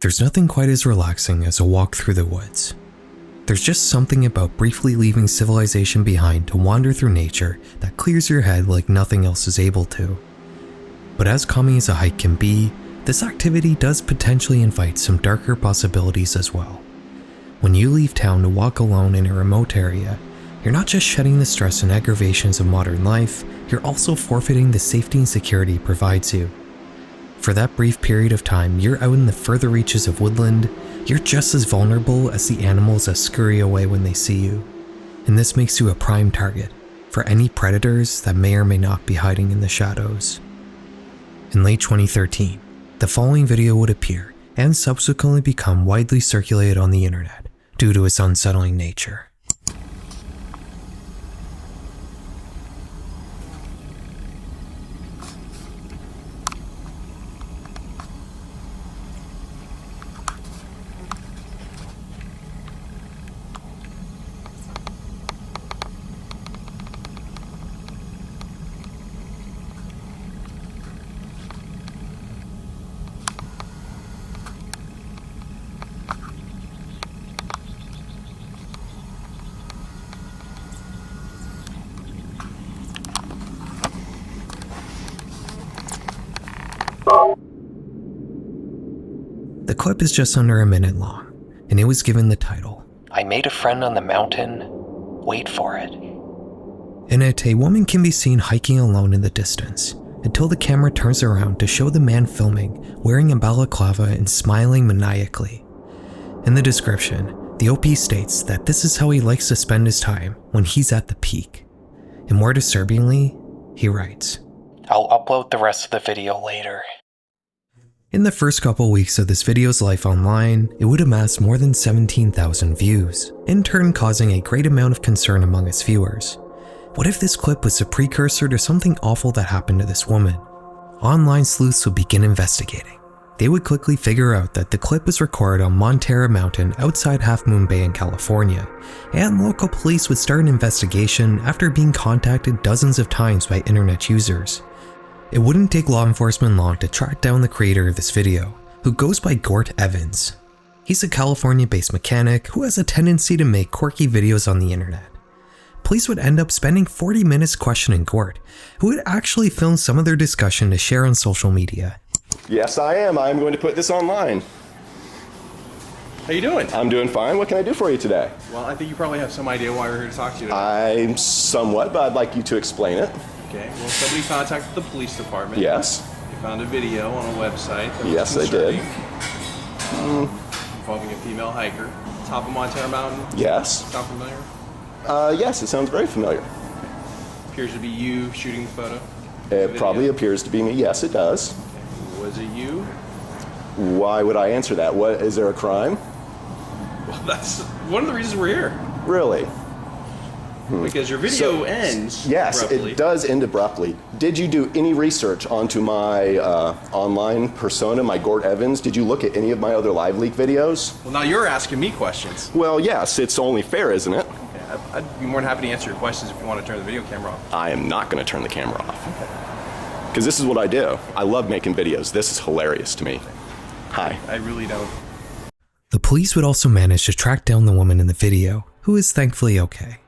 There's nothing quite as relaxing as a walk through the woods. There's just something about briefly leaving civilization behind to wander through nature that clears your head like nothing else is able to. But as calming as a hike can be, this activity does potentially invite some darker possibilities as well. When you leave town to walk alone in a remote area, you're not just shedding the stress and aggravations of modern life, you're also forfeiting the safety and security it provides you. For that brief period of time you're out in the further reaches of woodland, you're just as vulnerable as the animals that scurry away when they see you. And this makes you a prime target for any predators that may or may not be hiding in the shadows. In late 2013, the following video would appear and subsequently become widely circulated on the internet due to its unsettling nature. The clip is just under a minute long, and it was given the title, "I Made a Friend on the Mountain, Wait for It." In it, a woman can be seen hiking alone in the distance, until the camera turns around to show the man filming wearing a balaclava and smiling maniacally. In the description, the OP states that this is how he likes to spend his time when he's at the peak. And more disturbingly, he writes, "I'll upload the rest of the video later." In the first couple weeks of this video's life online, it would amass more than 17,000 views, in turn causing a great amount of concern among its viewers. What if this clip was a precursor to something awful that happened to this woman? Online sleuths would begin investigating. They would quickly figure out that the clip was recorded on Montera Mountain outside Half Moon Bay in California, and local police would start an investigation after being contacted dozens of times by internet users. It wouldn't take law enforcement long to track down the creator of this video, who goes by Gort Evans. He's a California-based mechanic who has a tendency to make quirky videos on the internet. Police would end up spending 40 minutes questioning Gort, who would actually film some of their discussion to share on social media. Yes, I am. I'm going to put this online. How you doing? I'm doing fine. What can I do for you today? Well, I think you probably have some idea why we're here to talk to you today. I'm somewhat, but I'd like you to explain it. Okay, well, somebody contacted the police department. Yes. They found a video on a website. Yes, they did. Involving a female hiker. Top of Montana Mountain. Yes. Sound familiar? Yes, it sounds very familiar. Appears to be you shooting the photo. It probably appears to be me. Yes, it does. Okay. Was it you? Why would I answer that? What, is there a crime? Well, that's one of the reasons we're here. Really? Because your video ends Yes, abruptly. it does end abruptly. Did you do any research onto my online persona, my Gort Evans? Did you look at any of my other LiveLeak videos? Well, now you're asking me questions. Well, yes, it's only fair, isn't it? Okay, I'd be more than happy to answer your questions if you want to turn the video camera off. I am not going to turn the camera off. Because this is what I do. I love making videos. This is hilarious to me. Hi. I really don't. The police would also manage to track down the woman in the video, who is thankfully okay.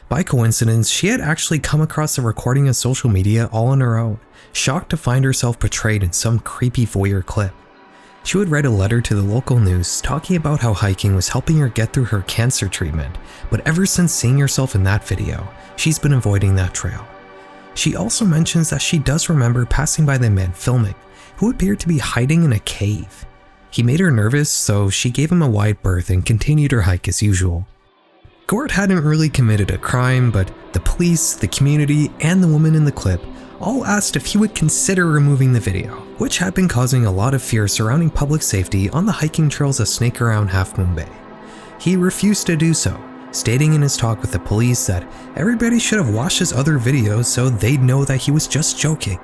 By coincidence, she had actually come across the recording on social media all on her own, shocked to find herself portrayed in some creepy voyeur clip. She would write a letter to the local news talking about how hiking was helping her get through her cancer treatment, but ever since seeing herself in that video, she's been avoiding that trail. She also mentions that she does remember passing by the man filming, who appeared to be hiding in a cave. He made her nervous, so she gave him a wide berth and continued her hike as usual. Gort hadn't really committed a crime, but the police, the community, and the woman in the clip all asked if he would consider removing the video, which had been causing a lot of fear surrounding public safety on the hiking trails that snake around Half Moon Bay. He refused to do so, stating in his talk with the police that everybody should have watched his other videos so they'd know that he was just joking.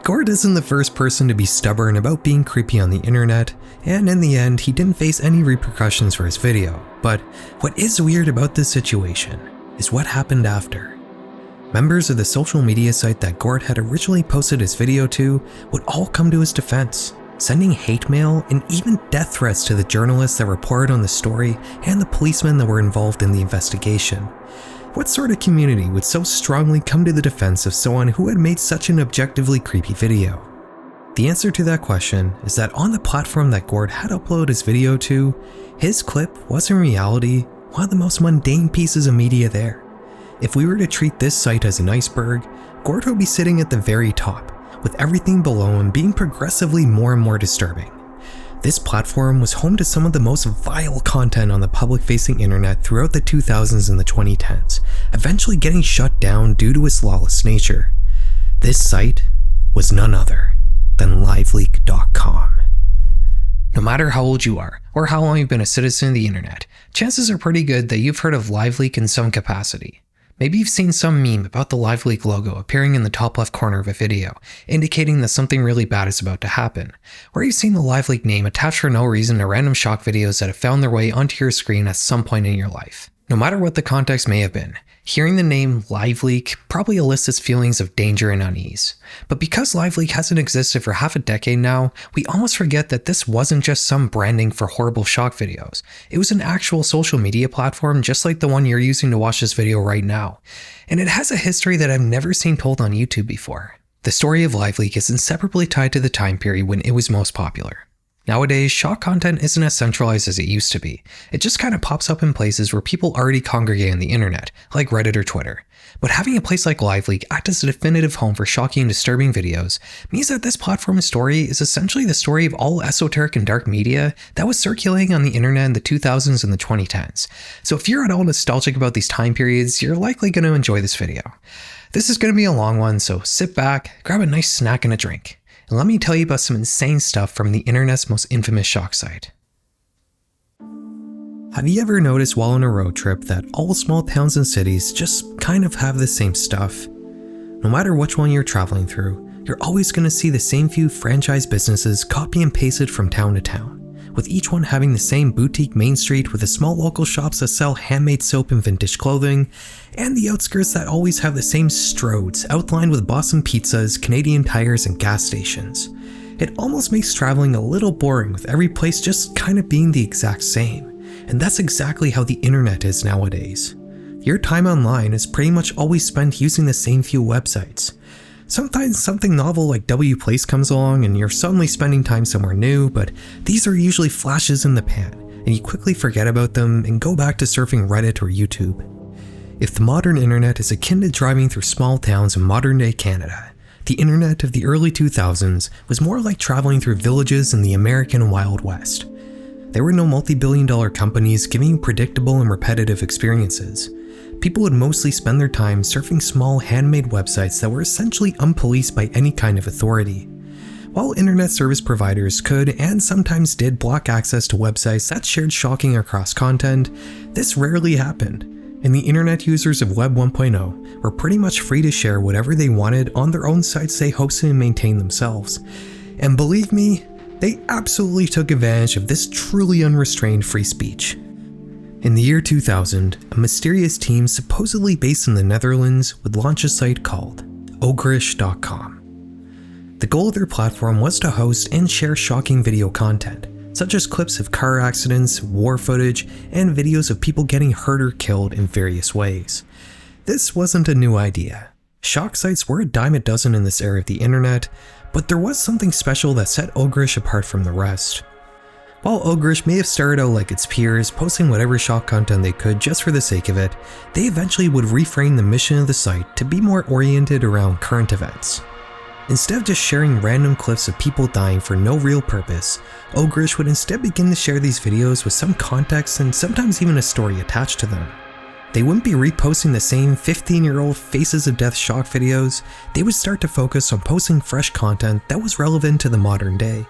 Gort isn't the first person to be stubborn about being creepy on the internet, and in the end, he didn't face any repercussions for his video. But what is weird about this situation is what happened after. Members of the social media site that Gort had originally posted his video to would all come to his defense, sending hate mail and even death threats to the journalists that reported on the story and the policemen that were involved in the investigation. What sort of community would so strongly come to the defense of someone who had made such an objectively creepy video? The answer to that question is that on the platform that Gort had uploaded his video to, his clip was in reality one of the most mundane pieces of media there. If we were to treat this site as an iceberg, Gort would be sitting at the very top, with everything below him being progressively more and more disturbing. This platform was home to some of the most vile content on the public-facing internet throughout the 2000s and the 2010s, eventually getting shut down due to its lawless nature. This site was none other than LiveLeak.com. No matter how old you are, or how long you've been a citizen of the internet, chances are pretty good that you've heard of LiveLeak in some capacity. Maybe you've seen some meme about the LiveLeak logo appearing in the top left corner of a video, indicating that something really bad is about to happen. Or you've seen the LiveLeak name attached for no reason to random shock videos that have found their way onto your screen at some point in your life. No matter what the context may have been, hearing the name LiveLeak probably elicits feelings of danger and unease. But because LiveLeak hasn't existed for half a decade now, we almost forget that this wasn't just some branding for horrible shock videos. It was an actual social media platform just like the one you're using to watch this video right now. And it has a history that I've never seen told on YouTube before. The story of LiveLeak is inseparably tied to the time period when it was most popular. Nowadays, shock content isn't as centralized as it used to be. It just kind of pops up in places where people already congregate on the internet, like Reddit or Twitter. But having a place like LiveLeak act as a definitive home for shocking and disturbing videos means that this platform's story is essentially the story of all esoteric and dark media that was circulating on the internet in the 2000s and the 2010s. So if you're at all nostalgic about these time periods, you're likely going to enjoy this video. This is going to be a long one, so sit back, grab a nice snack and a drink. And let me tell you about some insane stuff from the internet's most infamous shock site. Have you ever noticed while on a road trip that all small towns and cities just kind of have the same stuff? No matter which one you're traveling through, you're always going to see the same few franchise businesses copy and pasted from town to town, with each one having the same boutique main street with the small local shops that sell handmade soap and vintage clothing, and the outskirts that always have the same stroads outlined with Boston pizzas, Canadian tires, and gas stations. It almost makes traveling a little boring with every place just kind of being the exact same, and that's exactly how the internet is nowadays. Your time online is pretty much always spent using the same few websites. Sometimes something novel like W Place comes along and you're suddenly spending time somewhere new, but these are usually flashes in the pan, and you quickly forget about them and go back to surfing Reddit or YouTube. If the modern internet is akin to driving through small towns in modern-day Canada, the internet of the early 2000s was more like traveling through villages in the American Wild West. There were no multi-billion-dollar companies giving you predictable and repetitive experiences. People would mostly spend their time surfing small handmade websites that were essentially unpoliced by any kind of authority. While internet service providers could and sometimes did block access to websites that shared shocking or cross content, this rarely happened, and the internet users of Web 1.0 were pretty much free to share whatever they wanted on their own sites they hosted and maintained themselves. And believe me, they absolutely took advantage of this truly unrestrained free speech. In the year 2000, a mysterious team supposedly based in the Netherlands would launch a site called Ogrish.com. The goal of their platform was to host and share shocking video content, such as clips of car accidents, war footage, and videos of people getting hurt or killed in various ways. This wasn't a new idea. Shock sites were a dime a dozen in this era of the internet, but there was something special that set Ogrish apart from the rest. While Ogrish may have started out like its peers, posting whatever shock content they could just for the sake of it, they eventually would reframe the mission of the site to be more oriented around current events. Instead of just sharing random clips of people dying for no real purpose, Ogrish would instead begin to share these videos with some context and sometimes even a story attached to them. They wouldn't be reposting the same 15-year-old Faces of Death shock videos, they would start to focus on posting fresh content that was relevant to the modern day.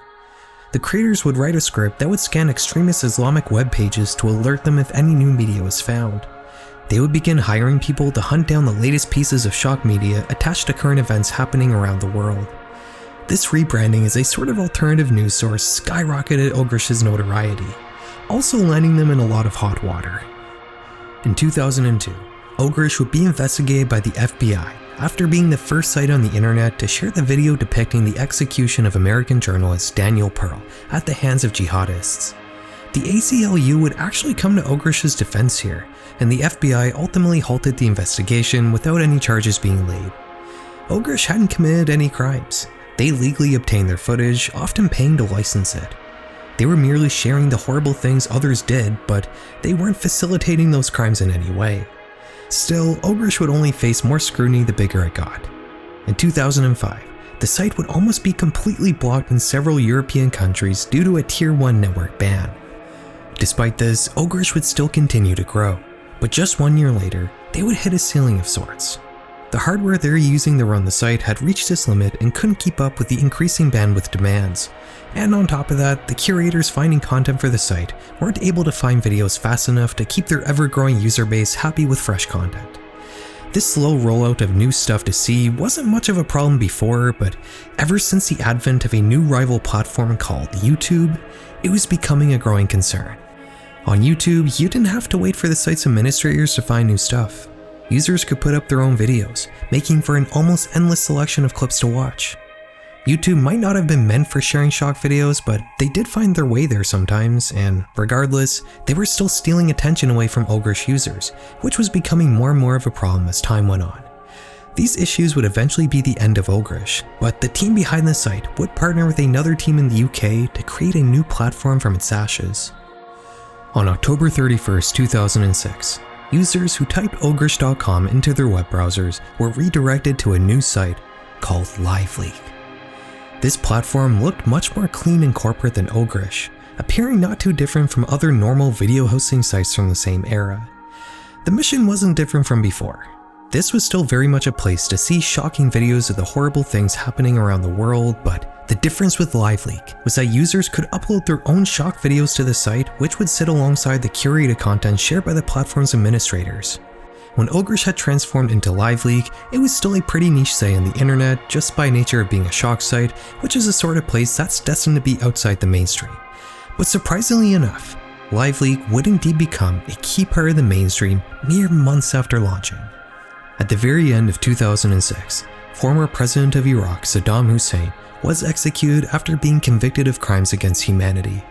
The creators would write a script that would scan extremist Islamic web pages to alert them if any new media was found. They would begin hiring people to hunt down the latest pieces of shock media attached to current events happening around the world. This rebranding as a sort of alternative news source skyrocketed Ogrish's notoriety, also landing them in a lot of hot water. In 2002, Ogrish would be investigated by the FBI after being the first site on the internet to share the video depicting the execution of American journalist Daniel Pearl at the hands of jihadists. The ACLU would actually come to Ogrish's defense here, and the FBI ultimately halted the investigation without any charges being laid. Ogrish hadn't committed any crimes. They legally obtained their footage, often paying to license it. They were merely sharing the horrible things others did, but they weren't facilitating those crimes in any way. Still, Ogrish would only face more scrutiny the bigger it got. In 2005, the site would almost be completely blocked in several European countries due to a Tier 1 network ban. Despite this, Ogrish would still continue to grow, but just 1 year later, they would hit a ceiling of sorts. The hardware they're using to run the site had reached its limit and couldn't keep up with the increasing bandwidth demands. And on top of that, the curators finding content for the site weren't able to find videos fast enough to keep their ever-growing user base happy with fresh content. This slow rollout of new stuff to see wasn't much of a problem before, but ever since the advent of a new rival platform called YouTube, it was becoming a growing concern. On YouTube, you didn't have to wait for the site's administrators to find new stuff. Users could put up their own videos, making for an almost endless selection of clips to watch. YouTube might not have been meant for sharing shock videos, but they did find their way there sometimes, and regardless, they were still stealing attention away from Ogrish users, which was becoming more and more of a problem as time went on. These issues would eventually be the end of Ogrish, but the team behind the site would partner with another team in the UK to create a new platform from its ashes. On October 31st, 2006, users who typed ogrish.com into their web browsers were redirected to a new site called LiveLeak. This platform looked much more clean and corporate than Ogrish, appearing not too different from other normal video hosting sites from the same era. The mission wasn't different from before. This was still very much a place to see shocking videos of the horrible things happening around the world, but the difference with LiveLeak was that users could upload their own shock videos to the site, which would sit alongside the curated content shared by the platform's administrators. When Ogrish had transformed into LiveLeak, it was still a pretty niche site on the internet just by nature of being a shock site, which is a sort of place that's destined to be outside the mainstream. But surprisingly enough, LiveLeak would indeed become a key part of the mainstream mere months after launching. At the very end of 2006, former President of Iraq Saddam Hussein was executed after being convicted of crimes against humanity.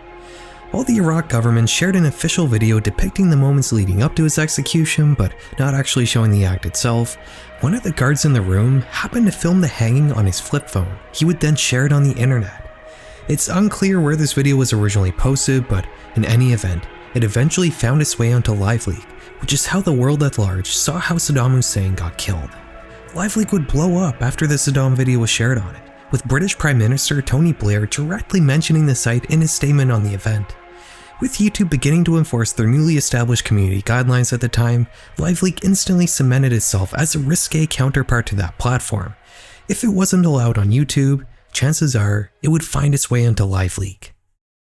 While the Iraq government shared an official video depicting the moments leading up to his execution but not actually showing the act itself, one of the guards in the room happened to film the hanging on his flip phone. He would then share it on the internet. It's unclear where this video was originally posted, but in any event, it eventually found its way onto LiveLeak, which is how the world at large saw how Saddam Hussein got killed. LiveLeak would blow up after the Saddam video was shared on it, with British Prime Minister Tony Blair directly mentioning the site in his statement on the event. With YouTube beginning to enforce their newly established community guidelines at the time, LiveLeak instantly cemented itself as a risque counterpart to that platform. If it wasn't allowed on YouTube, chances are it would find its way onto LiveLeak.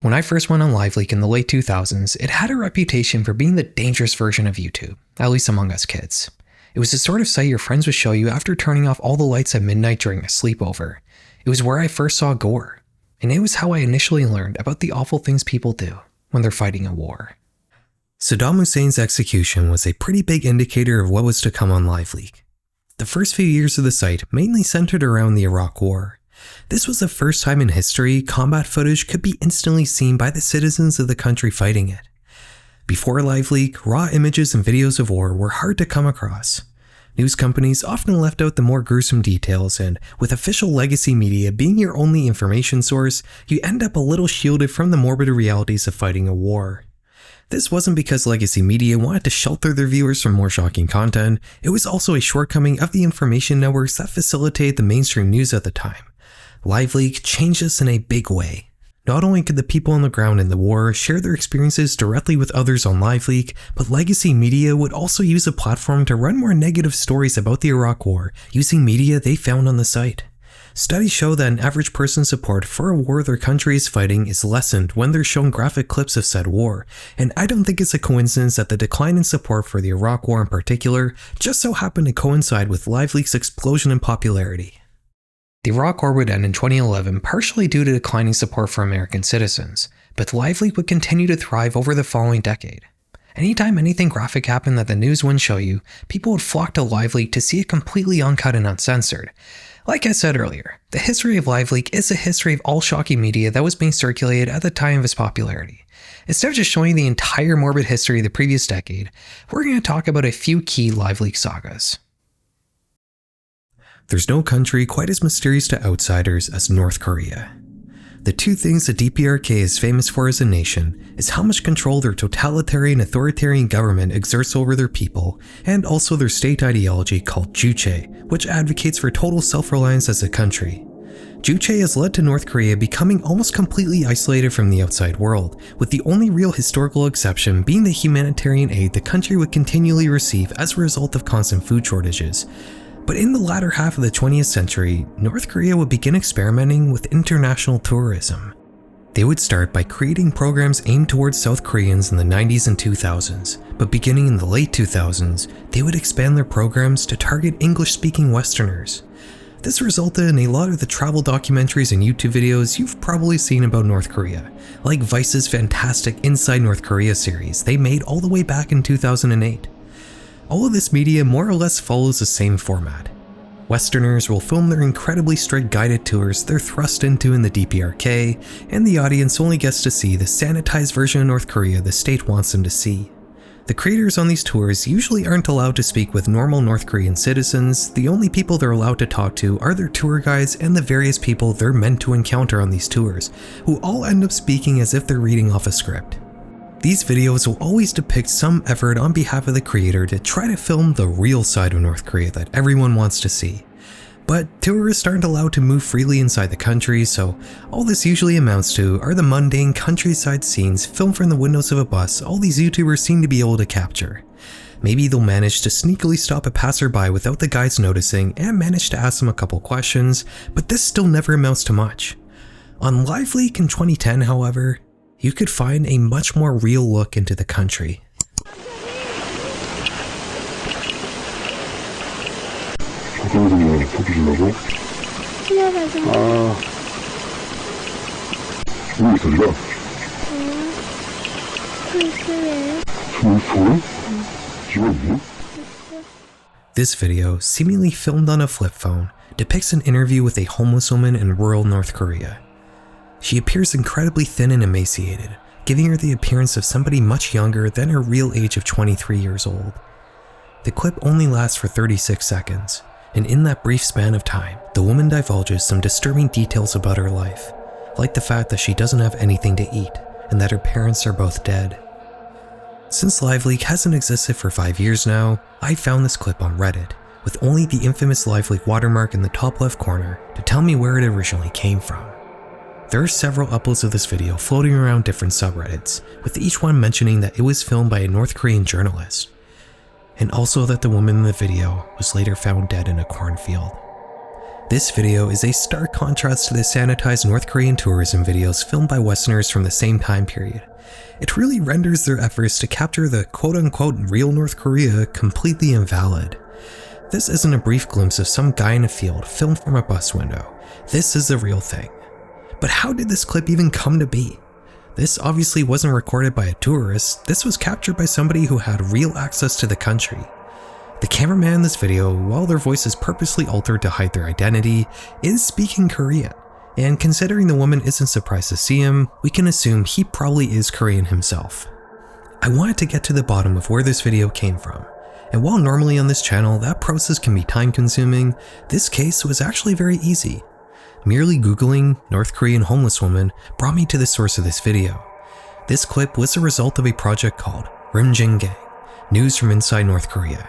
When I first went on LiveLeak in the late 2000s, it had a reputation for being the dangerous version of YouTube, at least among us kids. It was the sort of site your friends would show you after turning off all the lights at midnight during a sleepover. It was where I first saw gore, and it was how I initially learned about the awful things people do when they're fighting a war. Saddam Hussein's execution was a pretty big indicator of what was to come on LiveLeak. The first few years of the site mainly centered around the Iraq War. This was the first time in history combat footage could be instantly seen by the citizens of the country fighting it. Before LiveLeak, raw images and videos of war were hard to come across. News companies often left out the more gruesome details, and with official legacy media being your only information source, you end up a little shielded from the morbid realities of fighting a war. This wasn't because legacy media wanted to shelter their viewers from more shocking content, it was also a shortcoming of the information networks that facilitated the mainstream news at the time. LiveLeak changed this in a big way. Not only could the people on the ground in the war share their experiences directly with others on LiveLeak, but legacy media would also use the platform to run more negative stories about the Iraq War using media they found on the site. Studies show that an average person's support for a war their country is fighting is lessened when they're shown graphic clips of said war, and I don't think it's a coincidence that the decline in support for the Iraq War in particular just so happened to coincide with LiveLeak's explosion in popularity. The Iraq War would end in 2011 partially due to declining support for American citizens, but LiveLeak would continue to thrive over the following decade. Anytime anything graphic happened that the news wouldn't show you, people would flock to LiveLeak to see it completely uncut and uncensored. Like I said earlier, the history of LiveLeak is a history of all shocking media that was being circulated at the time of its popularity. Instead of just showing the entire morbid history of the previous decade, we're going to talk about a few key LiveLeak sagas. There's no country quite as mysterious to outsiders as North Korea. The two things the DPRK is famous for as a nation is how much control their totalitarian authoritarian government exerts over their people, and also their state ideology called Juche, which advocates for total self-reliance as a country. Juche has led to North Korea becoming almost completely isolated from the outside world, with the only real historical exception being the humanitarian aid the country would continually receive as a result of constant food shortages. But in the latter half of the 20th century, North Korea would begin experimenting with international tourism. They would start by creating programs aimed towards South Koreans in the 90s and 2000s, but beginning in the late 2000s, they would expand their programs to target English-speaking Westerners. This resulted in a lot of the travel documentaries and YouTube videos you've probably seen about North Korea, like Vice's fantastic Inside North Korea series they made all the way back in 2008. All of this media more or less follows the same format. Westerners will film their incredibly strict guided tours they're thrust into in the DPRK, and the audience only gets to see the sanitized version of North Korea the state wants them to see. The creators on these tours usually aren't allowed to speak with normal North Korean citizens. The only people they're allowed to talk to are their tour guides and the various people they're meant to encounter on these tours, who all end up speaking as if they're reading off a script. These videos will always depict some effort on behalf of the creator to try to film the real side of North Korea that everyone wants to see. But tourists aren't allowed to move freely inside the country, so all this usually amounts to are the mundane countryside scenes filmed from the windows of a bus all these YouTubers seem to be able to capture. Maybe they'll manage to sneakily stop a passerby without the guides noticing and manage to ask them a couple questions, but this still never amounts to much. On LiveLeak in 2010, however, you could find a much more real look into the country. This video, seemingly filmed on a flip phone, depicts an interview with a homeless woman in rural North Korea. She appears incredibly thin and emaciated, giving her the appearance of somebody much younger than her real age of 23 years old. The clip only lasts for 36 seconds, and in that brief span of time, the woman divulges some disturbing details about her life, like the fact that she doesn't have anything to eat, and that her parents are both dead. Since LiveLeak hasn't existed for 5 years now, I found this clip on Reddit, with only the infamous LiveLeak watermark in the top left corner to tell me where it originally came from. There are several uploads of this video floating around different subreddits, with each one mentioning that it was filmed by a North Korean journalist, and also that the woman in the video was later found dead in a cornfield. This video is a stark contrast to the sanitized North Korean tourism videos filmed by Westerners from the same time period. It really renders their efforts to capture the quote-unquote real North Korea completely invalid. This isn't a brief glimpse of some guy in a field filmed from a bus window. This is the real thing. But how did this clip even come to be? This obviously wasn't recorded by a tourist. This was captured by somebody who had real access to the country. The cameraman in this video, while their voice is purposely altered to hide their identity, is speaking Korean. And considering the woman isn't surprised to see him, we can assume he probably is Korean himself. I wanted to get to the bottom of where this video came from. And while normally on this channel that process can be time consuming, this case was actually very easy. Merely Googling North Korean homeless woman brought me to the source of this video. This clip was the result of a project called Jing Gang, News from Inside North Korea.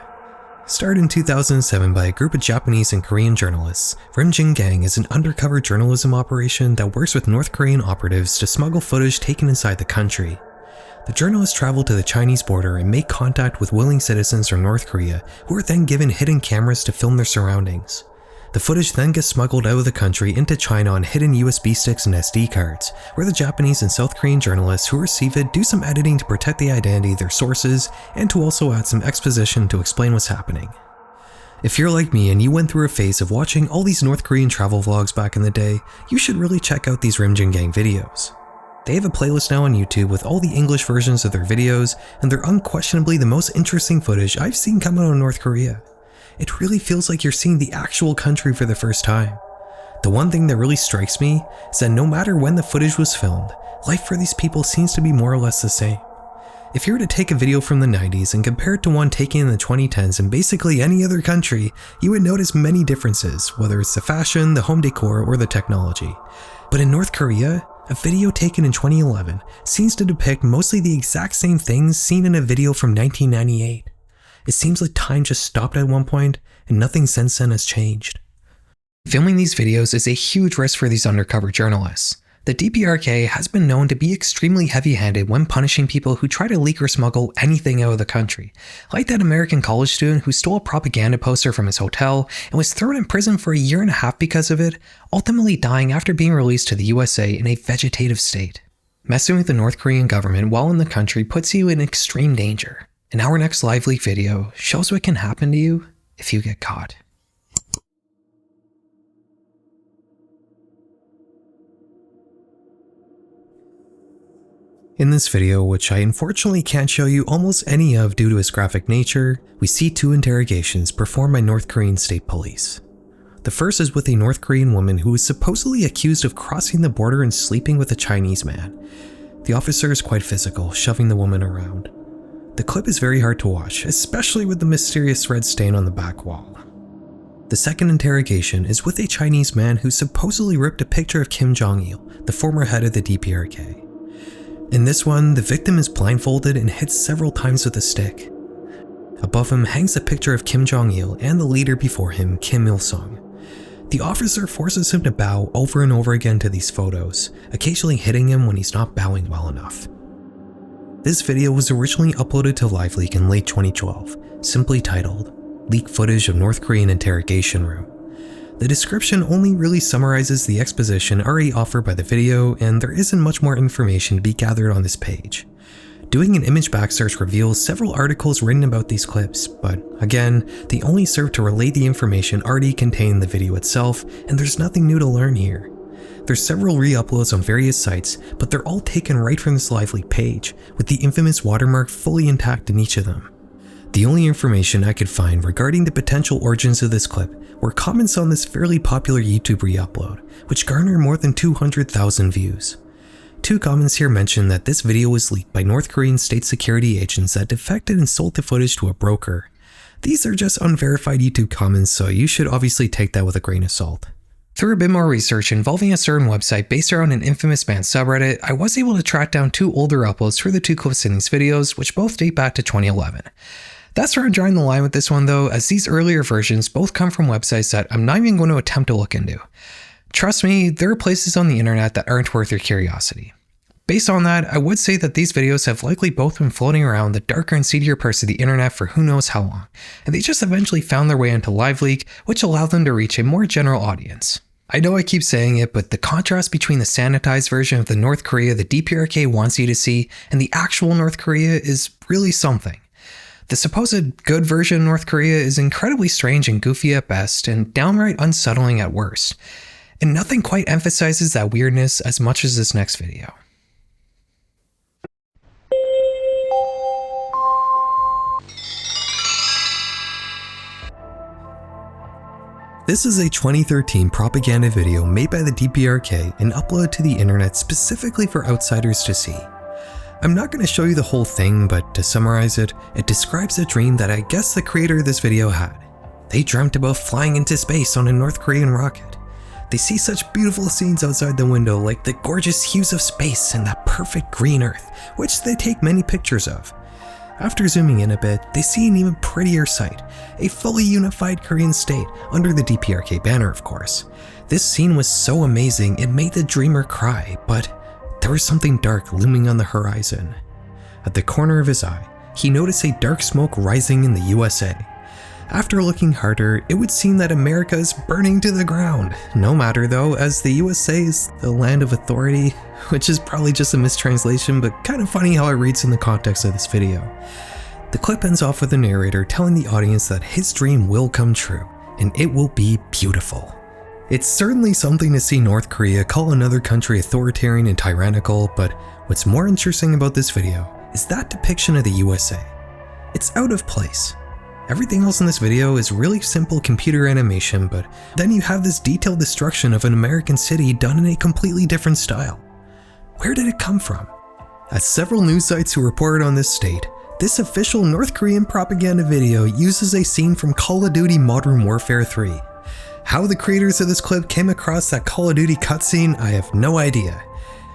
Started in 2007 by a group of Japanese and Korean journalists, Jing Gang is an undercover journalism operation that works with North Korean operatives to smuggle footage taken inside the country. The journalists travel to the Chinese border and make contact with willing citizens from North Korea who are then given hidden cameras to film their surroundings. The footage then gets smuggled out of the country into China on hidden USB sticks and SD cards, where the Japanese and South Korean journalists who receive it do some editing to protect the identity of their sources and to also add some exposition to explain what's happening. If you're like me and you went through a phase of watching all these North Korean travel vlogs back in the day, you should really check out these Jing Gang videos. They have a playlist now on YouTube with all the English versions of their videos, and they're unquestionably the most interesting footage I've seen come out of North Korea. It really feels like you're seeing the actual country for the first time. The one thing that really strikes me is that no matter when the footage was filmed, life for these people seems to be more or less the same. If you were to take a video from the 90s and compare it to one taken in the 2010s in basically any other country, you would notice many differences, whether it's the fashion, the home decor, or the technology. But in North Korea, a video taken in 2011 seems to depict mostly the exact same things seen in a video from 1998. It seems like time just stopped at one point, and nothing since then has changed. Filming these videos is a huge risk for these undercover journalists. The DPRK has been known to be extremely heavy-handed when punishing people who try to leak or smuggle anything out of the country, like that American college student who stole a propaganda poster from his hotel and was thrown in prison for a year and a half because of it, ultimately dying after being released to the USA in a vegetative state. Messing with the North Korean government while in the country puts you in extreme danger, and our next LiveLeak video shows what can happen to you if you get caught. In this video, which I unfortunately can't show you almost any of due to its graphic nature, we see two interrogations performed by North Korean state police. The first is with a North Korean woman who is supposedly accused of crossing the border and sleeping with a Chinese man. The officer is quite physical, shoving the woman around. The clip is very hard to watch, especially with the mysterious red stain on the back wall. The second interrogation is with a Chinese man who supposedly ripped a picture of Kim Jong-il, the former head of the DPRK. In this one, the victim is blindfolded and hit several times with a stick. Above him hangs a picture of Kim Jong-il and the leader before him, Kim Il-sung. The officer forces him to bow over and over again to these photos, occasionally hitting him when he's not bowing well enough. This video was originally uploaded to LiveLeak in late 2012, simply titled, "Leak Footage of North Korean Interrogation Room." The description only really summarizes the exposition already offered by the video, and there isn't much more information to be gathered on this page. Doing an image back search reveals several articles written about these clips, but again, they only serve to relay the information already contained in the video itself, and there's nothing new to learn here. There's several re-uploads on various sites, but they're all taken right from this LiveLeak page, with the infamous watermark fully intact in each of them. The only information I could find regarding the potential origins of this clip were comments on this fairly popular YouTube re-upload, which garnered more than 200,000 views. Two comments here mention that this video was leaked by North Korean state security agents that defected and sold the footage to a broker. These are just unverified YouTube comments, so you should obviously take that with a grain of salt. Through a bit more research involving a certain website based around an infamous band subreddit, I was able to track down two older uploads for the two clips in these videos, which both date back to 2011. That's where I'm drawing the line with this one though, as these earlier versions both come from websites that I'm not even going to attempt to look into. Trust me, there are places on the internet that aren't worth your curiosity. Based on that, I would say that these videos have likely both been floating around the darker and seedier parts of the internet for who knows how long, and they just eventually found their way into LiveLeak, which allowed them to reach a more general audience. I know I keep saying it, but the contrast between the sanitized version of the North Korea the DPRK wants you to see and the actual North Korea is really something. The supposed good version of North Korea is incredibly strange and goofy at best, and downright unsettling at worst. And nothing quite emphasizes that weirdness as much as this next video. This is a 2013 propaganda video made by the DPRK and uploaded to the internet specifically for outsiders to see. I'm not going to show you the whole thing, but to summarize it, it describes a dream that I guess the creator of this video had. They dreamt about flying into space on a North Korean rocket. They see such beautiful scenes outside the window, like the gorgeous hues of space and that perfect green earth, which they take many pictures of. After zooming in a bit, they see an even prettier sight, a fully unified Korean state, under the DPRK banner of course. This scene was so amazing it made the dreamer cry, but there was something dark looming on the horizon. At the corner of his eye, he noticed a dark smoke rising in the USA. After looking harder, it would seem that America is burning to the ground. No matter though, as the USA is the land of authority, which is probably just a mistranslation, but kind of funny how it reads in the context of this video. The clip ends off with the narrator telling the audience that his dream will come true, and it will be beautiful. It's certainly something to see North Korea call another country authoritarian and tyrannical, but what's more interesting about this video is that depiction of the USA. It's out of place. Everything else in this video is really simple computer animation, but then you have this detailed destruction of an American city done in a completely different style. Where did it come from? As several news sites who reported on this state, this official North Korean propaganda video uses a scene from Call of Duty Modern Warfare 3. How the creators of this clip came across that Call of Duty cutscene, I have no idea.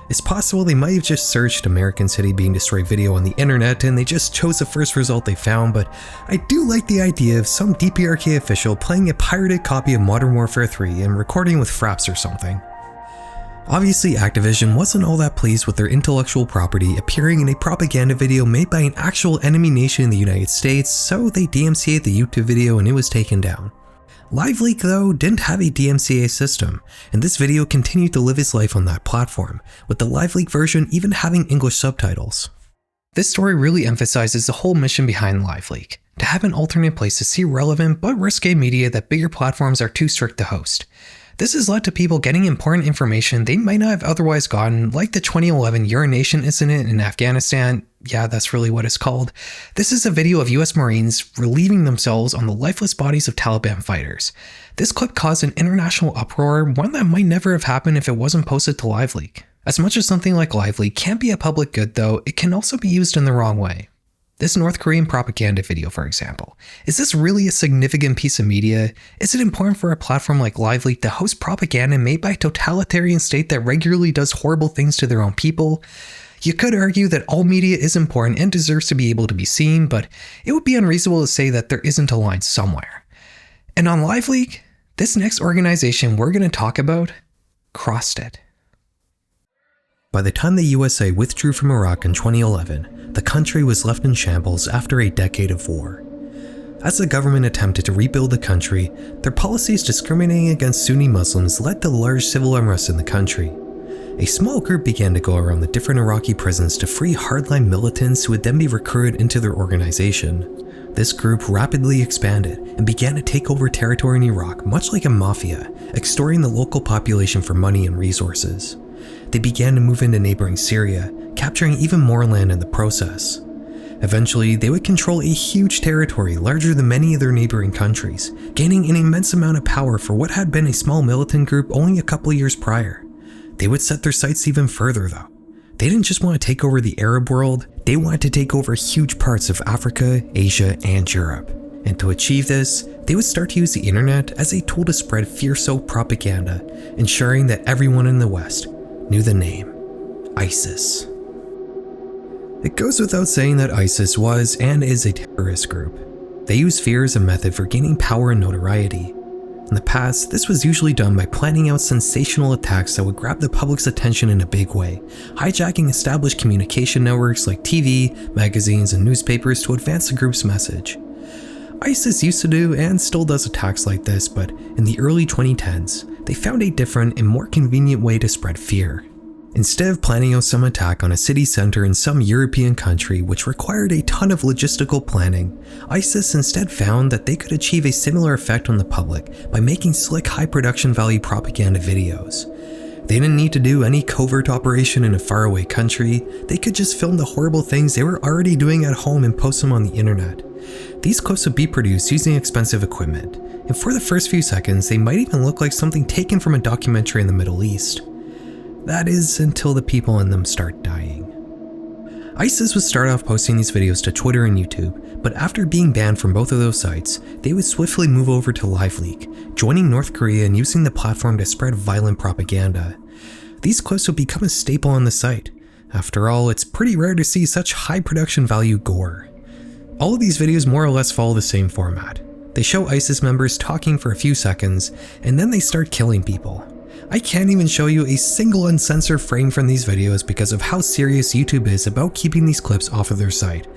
It's possible they might have just searched American City being destroyed video on the internet and they just chose the first result they found, but I do like the idea of some DPRK official playing a pirated copy of Modern Warfare 3 and recording with fraps or something. Obviously, Activision wasn't all that pleased with their intellectual property appearing in a propaganda video made by an actual enemy nation in the United States, so they DMCA'd the YouTube video and it was taken down. LiveLeak, though, didn't have a DMCA system, and this video continued to live its life on that platform, with the LiveLeak version even having English subtitles. This story really emphasizes the whole mission behind LiveLeak, to have an alternate place to see relevant but risque media that bigger platforms are too strict to host. This has led to people getting important information they might not have otherwise gotten, like the 2011 urination incident in Afghanistan. Yeah, that's really what it's called. This is a video of US Marines relieving themselves on the lifeless bodies of Taliban fighters. This clip caused an international uproar, one that might never have happened if it wasn't posted to LiveLeak. As much as something like LiveLeak can't be a public good though, it can also be used in the wrong way. This North Korean propaganda video, for example. Is this really a significant piece of media? Is it important for a platform like LiveLeak to host propaganda made by a totalitarian state that regularly does horrible things to their own people? You could argue that all media is important and deserves to be able to be seen, but it would be unreasonable to say that there isn't a line somewhere. And on LiveLeak, this next organization we're going to talk about crossed it. By the time the USA withdrew from Iraq in 2011, the country was left in shambles after a decade of war. As the government attempted to rebuild the country, their policies discriminating against Sunni Muslims led to large civil unrest in the country. A small group began to go around the different Iraqi prisons to free hardline militants who would then be recruited into their organization. This group rapidly expanded and began to take over territory in Iraq, much like a mafia, extorting the local population for money and resources. They began to move into neighboring Syria, capturing even more land in the process. Eventually, they would control a huge territory larger than many of their neighboring countries, gaining an immense amount of power for what had been a small militant group only a couple years prior. They would set their sights even further though. They didn't just want to take over the Arab world, they wanted to take over huge parts of Africa, Asia, and Europe. And to achieve this, they would start to use the internet as a tool to spread fear-soaked propaganda, ensuring that everyone in the West knew the name ISIS. It goes without saying that ISIS was and is a terrorist group. They use fear as a method for gaining power and notoriety. In the past, this was usually done by planning out sensational attacks that would grab the public's attention in a big way, hijacking established communication networks like TV, magazines, and newspapers to advance the group's message. ISIS used to do and still does attacks like this, but in the early 2010s, they found a different and more convenient way to spread fear. Instead of planning out some attack on a city center in some European country which required a ton of logistical planning, ISIS instead found that they could achieve a similar effect on the public by making slick high production value propaganda videos. They didn't need to do any covert operation in a faraway country, they could just film the horrible things they were already doing at home and post them on the internet. These clips would be produced using expensive equipment, and for the first few seconds they might even look like something taken from a documentary in the Middle East. That is, until the people in them start dying. ISIS would start off posting these videos to Twitter and YouTube, but after being banned from both of those sites, they would swiftly move over to LiveLeak, joining North Korea and using the platform to spread violent propaganda. These clips would become a staple on the site. After all, it's pretty rare to see such high production value gore. All of these videos more or less follow the same format. They show ISIS members talking for a few seconds, and then they start killing people. I can't even show you a single uncensored frame from these videos because of how serious YouTube is about keeping these clips off of their site.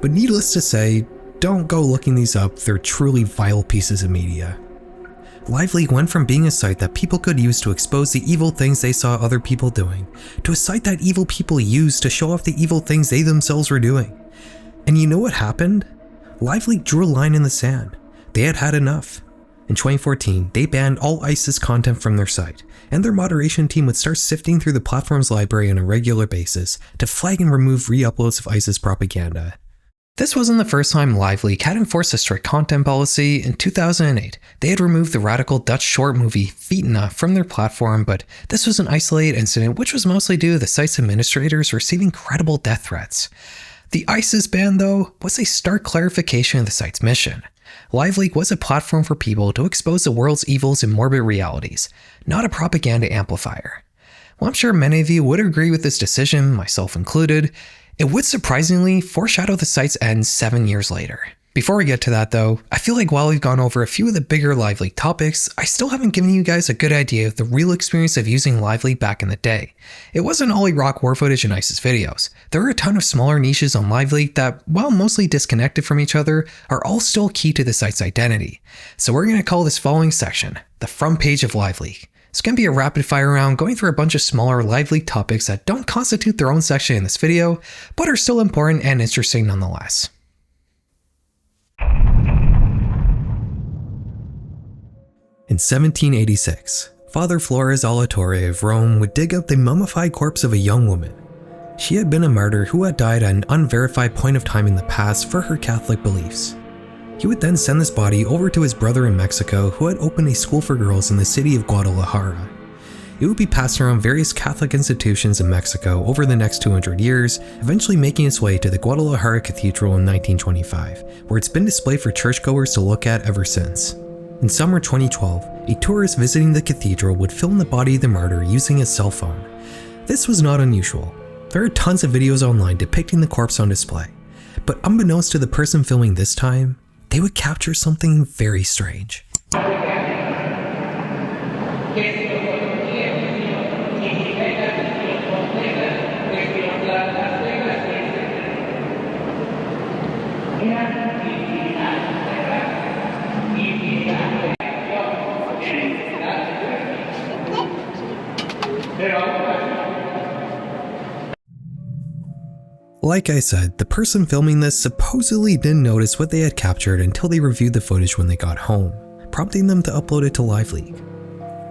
But needless to say, don't go looking these up, they're truly vile pieces of media. LiveLeak went from being a site that people could use to expose the evil things they saw other people doing, to a site that evil people used to show off the evil things they themselves were doing. And you know what happened? LiveLeak drew a line in the sand. They had had enough. In 2014, they banned all ISIS content from their site, and their moderation team would start sifting through the platform's library on a regular basis to flag and remove re-uploads of ISIS propaganda. This wasn't the first time LiveLeak had enforced a strict content policy. In 2008, they had removed the radical Dutch short movie Fitna from their platform, but this was an isolated incident which was mostly due to the site's administrators receiving credible death threats. The ISIS ban, though, was a stark clarification of the site's mission. LiveLeak was a platform for people to expose the world's evils and morbid realities, not a propaganda amplifier. While I'm sure many of you would agree with this decision, myself included, it would surprisingly foreshadow the site's end 7 years later. Before we get to that though, I feel like while we've gone over a few of the bigger LiveLeak topics, I still haven't given you guys a good idea of the real experience of using LiveLeak back in the day. It wasn't all rock war footage and ISIS videos. There are a ton of smaller niches on LiveLeak that, while mostly disconnected from each other, are all still key to the site's identity. So we're going to call this following section, the front page of LiveLeak. It's going to be a rapid fire round going through a bunch of smaller LiveLeak topics that don't constitute their own section in this video, but are still important and interesting nonetheless. In 1786, Father Flores Alatorre of Rome would dig up the mummified corpse of a young woman. She had been a martyr who had died at an unverified point of time in the past for her Catholic beliefs. He would then send this body over to his brother in Mexico who had opened a school for girls in the city of Guadalajara. It would be passed around various Catholic institutions in Mexico over the next 200 years, eventually making its way to the Guadalajara Cathedral in 1925, where it's been displayed for churchgoers to look at ever since. In summer 2012, a tourist visiting the cathedral would film the body of the martyr using his cell phone. This was not unusual. There are tons of videos online depicting the corpse on display, but unbeknownst to the person filming this time, they would capture something very strange. Like I said, the person filming this supposedly didn't notice what they had captured until they reviewed the footage when they got home, prompting them to upload it to LiveLeak.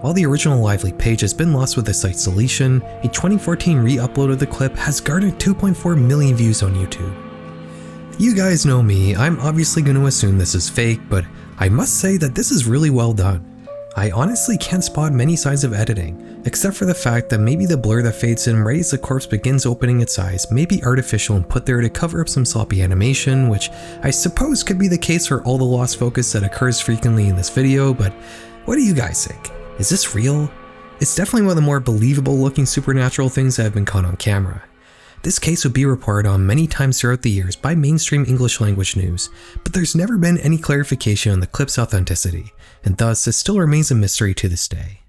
While the original LiveLeak page has been lost with the site's deletion, a 2014 re-upload of the clip has garnered 2.4 million views on YouTube. You guys know me, I'm obviously going to assume this is fake, but I must say that this is really well done. I honestly can't spot many signs of editing, except for the fact that maybe the blur that fades in right as the corpse begins opening its eyes may be artificial and put there to cover up some sloppy animation, which I suppose could be the case for all the lost focus that occurs frequently in this video, but what do you guys think? Is this real? It's definitely one of the more believable looking supernatural things that have been caught on camera. This case would be reported on many times throughout the years by mainstream English language news, but there's never been any clarification on the clip's authenticity, and thus it still remains a mystery to this day.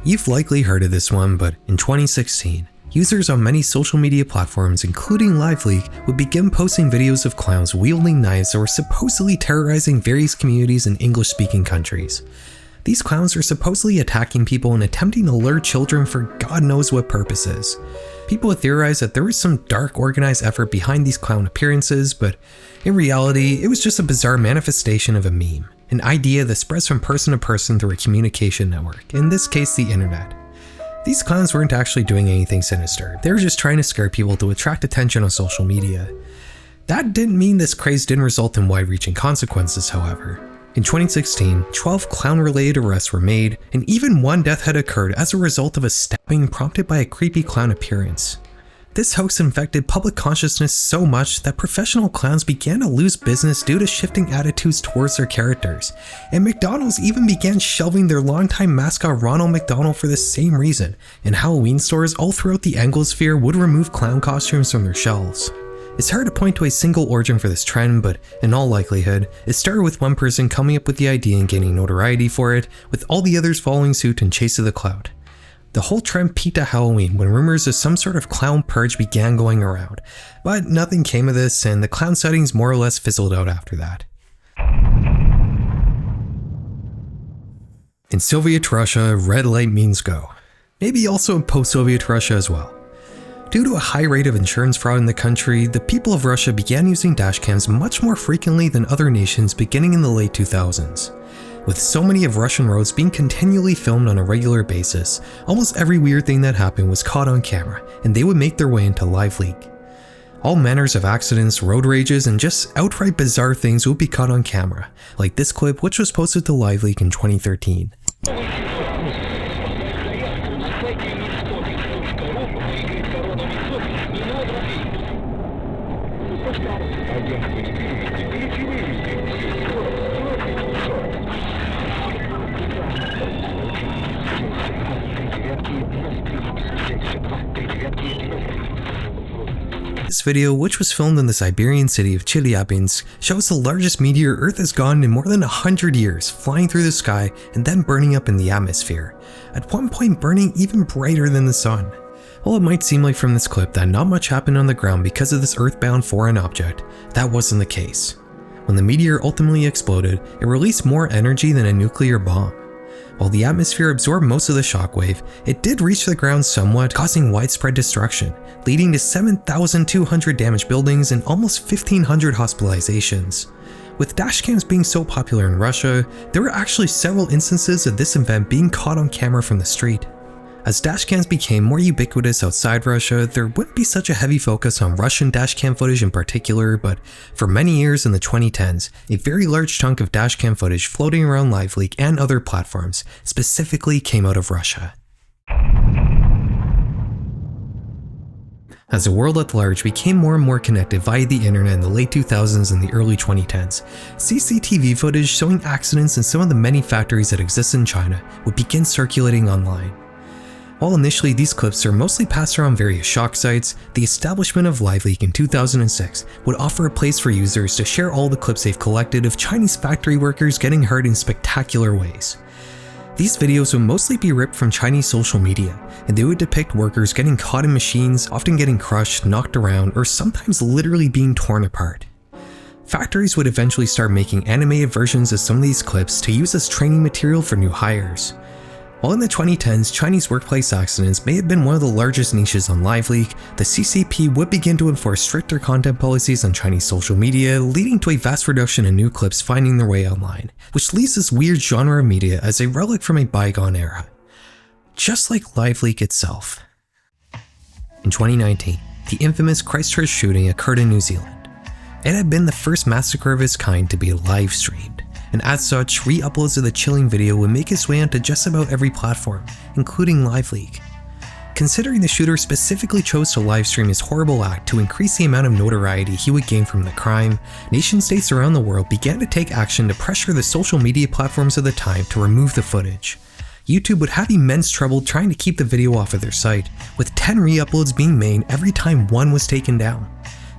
You've likely heard of this one, but in 2016, users on many social media platforms, including LiveLeak, would begin posting videos of clowns wielding knives that were supposedly terrorizing various communities in English-speaking countries. These clowns are supposedly attacking people and attempting to lure children for God knows what purposes. People would theorize that there was some dark organized effort behind these clown appearances, but in reality, it was just a bizarre manifestation of a meme, an idea that spreads from person to person through a communication network, in this case the internet. These clowns weren't actually doing anything sinister, they were just trying to scare people to attract attention on social media. That didn't mean this craze didn't result in wide-reaching consequences, however. In 2016, 12 clown-related arrests were made, and even one death had occurred as a result of a stabbing prompted by a creepy clown appearance. This hoax infected public consciousness so much that professional clowns began to lose business due to shifting attitudes towards their characters, and McDonald's even began shelving their longtime mascot Ronald McDonald for the same reason, and Halloween stores all throughout the Anglosphere would remove clown costumes from their shelves. It's hard to point to a single origin for this trend, but in all likelihood, it started with one person coming up with the idea and gaining notoriety for it, with all the others following suit in chase of the clout. The whole trend peaked at Halloween when rumors of some sort of clown purge began going around, but nothing came of this and the clown sightings more or less fizzled out after that. In Soviet Russia, red light means go. Maybe also in post-Soviet Russia as well. Due to a high rate of insurance fraud in the country, the people of Russia began using dashcams much more frequently than other nations beginning in the late 2000s. With so many of Russian roads being continually filmed on a regular basis, almost every weird thing that happened was caught on camera, and they would make their way into LiveLeak. All manners of accidents, road rages, and just outright bizarre things would be caught on camera, like this clip which was posted to LiveLeak in 2013. This video, which was filmed in the Siberian city of Chelyabinsk, shows the largest meteor Earth has gotten in more than 100 years, flying through the sky and then burning up in the atmosphere, at one point burning even brighter than the sun. While it might seem like from this clip that not much happened on the ground because of this earthbound foreign object, that wasn't the case. When the meteor ultimately exploded, it released more energy than a nuclear bomb. While the atmosphere absorbed most of the shockwave, it did reach the ground somewhat, causing widespread destruction, leading to 7,200 damaged buildings and almost 1,500 hospitalizations. With dashcams being so popular in Russia, there were actually several instances of this event being caught on camera from the street. As dashcams became more ubiquitous outside Russia, there wouldn't be such a heavy focus on Russian dashcam footage in particular, but for many years in the 2010s, a very large chunk of dashcam footage floating around LiveLeak and other platforms specifically came out of Russia. As the world at large became more and more connected via the internet in the late 2000s and the early 2010s, CCTV footage showing accidents in some of the many factories that exist in China would begin circulating online. While initially these clips are mostly passed around various shock sites, the establishment of LiveLeak in 2006 would offer a place for users to share all the clips they've collected of Chinese factory workers getting hurt in spectacular ways. These videos would mostly be ripped from Chinese social media, and they would depict workers getting caught in machines, often getting crushed, knocked around, or sometimes literally being torn apart. Factories would eventually start making animated versions of some of these clips to use as training material for new hires. While in the 2010s, Chinese workplace accidents may have been one of the largest niches on LiveLeak, the CCP would begin to enforce stricter content policies on Chinese social media, leading to a vast reduction in new clips finding their way online, which leaves this weird genre of media as a relic from a bygone era. Just like LiveLeak itself. In 2019, the infamous Christchurch shooting occurred in New Zealand. It had been the first massacre of its kind to be live streamed, and as such, re-uploads of the chilling video would make its way onto just about every platform, including LiveLeak. Considering the shooter specifically chose to livestream his horrible act to increase the amount of notoriety he would gain from the crime, nation-states around the world began to take action to pressure the social media platforms of the time to remove the footage. YouTube would have immense trouble trying to keep the video off of their site, with 10 re-uploads being made every time one was taken down.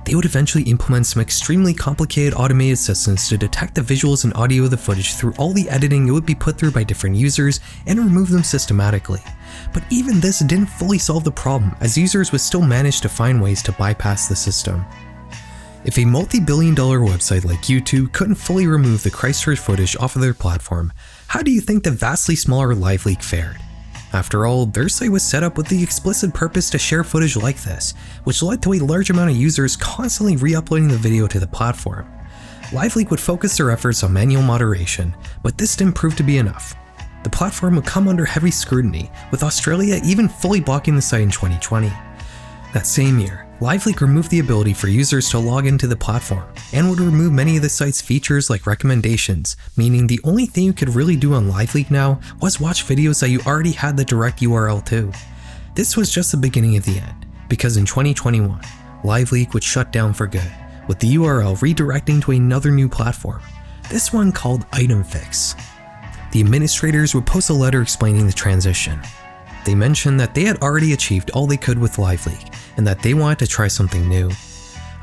They would eventually implement some extremely complicated automated systems to detect the visuals and audio of the footage through all the editing it would be put through by different users and remove them systematically. But even this didn't fully solve the problem, as users would still manage to find ways to bypass the system. If a multi-billion-dollar website like YouTube couldn't fully remove the Christchurch footage off of their platform, how do you think the vastly smaller LiveLeak fared? After all, their site was set up with the explicit purpose to share footage like this, which led to a large amount of users constantly re-uploading the video to the platform. LiveLeak would focus their efforts on manual moderation, but this didn't prove to be enough. The platform would come under heavy scrutiny, with Australia even fully blocking the site in 2020. That same year, LiveLeak removed the ability for users to log into the platform, and would remove many of the site's features like recommendations, meaning the only thing you could really do on LiveLeak now was watch videos that you already had the direct URL to. This was just the beginning of the end, because in 2021, LiveLeak would shut down for good, with the URL redirecting to another new platform, this one called Item Fix. The administrators would post a letter explaining the transition. They mentioned that they had already achieved all they could with LiveLeak, and that they wanted to try something new.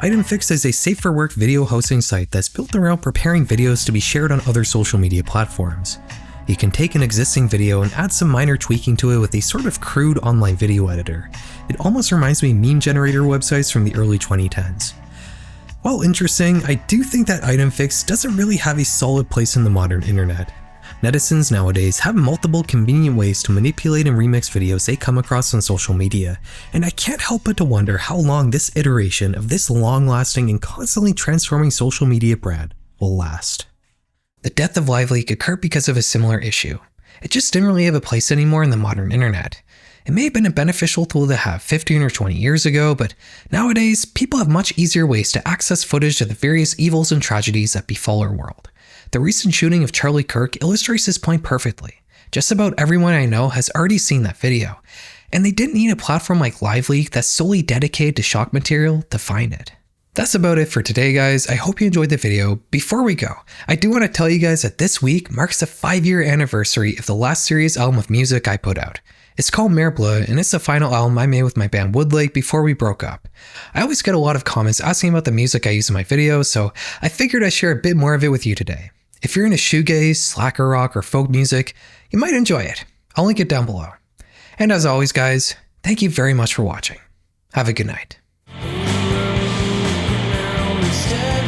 Item Fix is a safe-for-work video hosting site that's built around preparing videos to be shared on other social media platforms. You can take an existing video and add some minor tweaking to it with a sort of crude online video editor. It almost reminds me of meme generator websites from the early 2010s. While interesting, I do think that Item Fix doesn't really have a solid place in the modern internet. Netizens nowadays have multiple convenient ways to manipulate and remix videos they come across on social media, and I can't help but to wonder how long this iteration of this long-lasting and constantly transforming social media brand will last. The death of LiveLeak occurred because of a similar issue. It just didn't really have a place anymore in the modern internet. It may have been a beneficial tool to have 15 or 20 years ago, but nowadays, people have much easier ways to access footage of the various evils and tragedies that befall our world. The recent shooting of Charlie Kirk illustrates this point perfectly. Just about everyone I know has already seen that video, and they didn't need a platform like LiveLeak that's solely dedicated to shock material to find it. That's about it for today, guys. I hope you enjoyed the video. Before we go, I do want to tell you guys that this week marks the 5-year anniversary of the last serious album of music I put out. It's called Mer Bleu, and it's the final album I made with my band Woodlake before we broke up. I always get a lot of comments asking about the music I use in my videos, so I figured I'd share a bit more of it with you today. If you're into shoegaze, slacker rock, or folk music, you might enjoy it. I'll link it down below. And as always, guys, thank you very much for watching. Have a good night. Instead